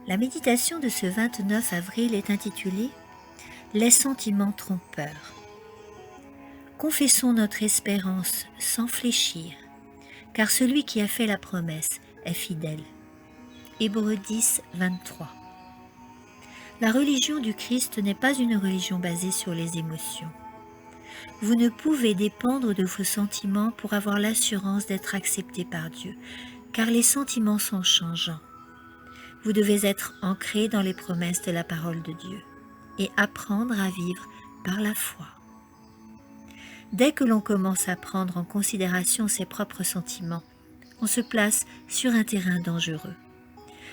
La méditation de ce 29 avril est intitulée « Les sentiments trompeurs ». Confessons notre espérance sans fléchir, car celui qui a fait la promesse est fidèle. Hébreux 10, 23. La religion du Christ n'est pas une religion basée sur les émotions. Vous ne pouvez dépendre de vos sentiments pour avoir l'assurance d'être accepté par Dieu, car les sentiments sont changeants. Vous devez être ancré dans les promesses de la parole de Dieu et apprendre à vivre par la foi. Dès que l'on commence à prendre en considération ses propres sentiments, on se place sur un terrain dangereux.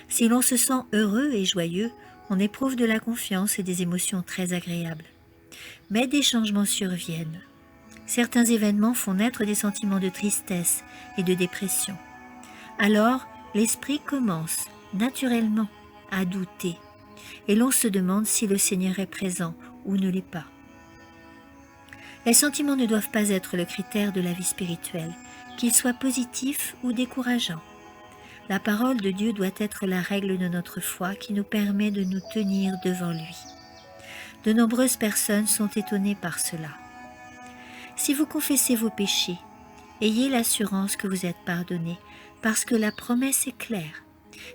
Si l'on se sent heureux et joyeux, on éprouve de la confiance et des émotions très agréables. Mais des changements surviennent. Certains événements font naître des sentiments de tristesse et de dépression. Alors, l'esprit commence, naturellement, à douter, et l'on se demande si le Seigneur est présent ou ne l'est pas. Les sentiments ne doivent pas être le critère de la vie spirituelle, qu'ils soient positifs ou décourageants. La parole de Dieu doit être la règle de notre foi qui nous permet de nous tenir devant lui. De nombreuses personnes sont étonnées par cela. Si vous confessez vos péchés, ayez l'assurance que vous êtes pardonnés, parce que la promesse est claire.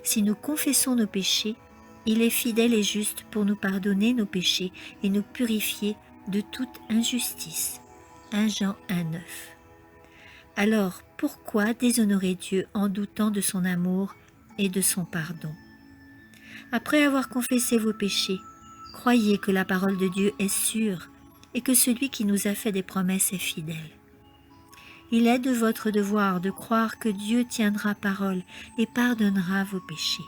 Si nous confessons nos péchés, il est fidèle et juste pour nous pardonner nos péchés et nous purifier de toute injustice. 1 Jean 1,9. Alors, pourquoi déshonorer Dieu en doutant de son amour et de son pardon? Après avoir confessé vos péchés, croyez que la parole de Dieu est sûre et que celui qui nous a fait des promesses est fidèle. Il est de votre devoir de croire que Dieu tiendra parole et pardonnera vos péchés,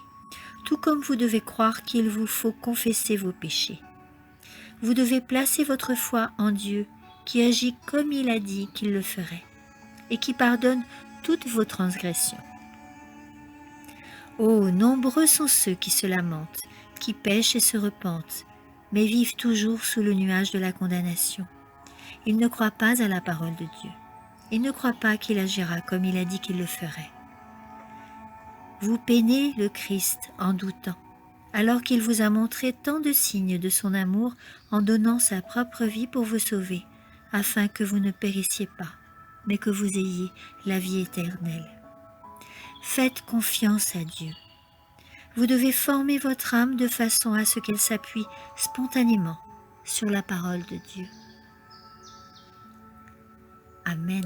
tout comme vous devez croire qu'il vous faut confesser vos péchés. Vous devez placer votre foi en Dieu qui agit comme il a dit qu'il le ferait et qui pardonne toutes vos transgressions. Oh, nombreux sont ceux qui se lamentent, qui pêchent et se repentent, mais vivent toujours sous le nuage de la condamnation. Ils ne croient pas à la parole de Dieu. Ils ne croient pas qu'il agira comme il a dit qu'il le ferait. Vous peinez le Christ en doutant, alors qu'il vous a montré tant de signes de son amour en donnant sa propre vie pour vous sauver, afin que vous ne périssiez pas, mais que vous ayez la vie éternelle. Faites confiance à Dieu. Vous devez former votre âme de façon à ce qu'elle s'appuie spontanément sur la parole de Dieu. Amen.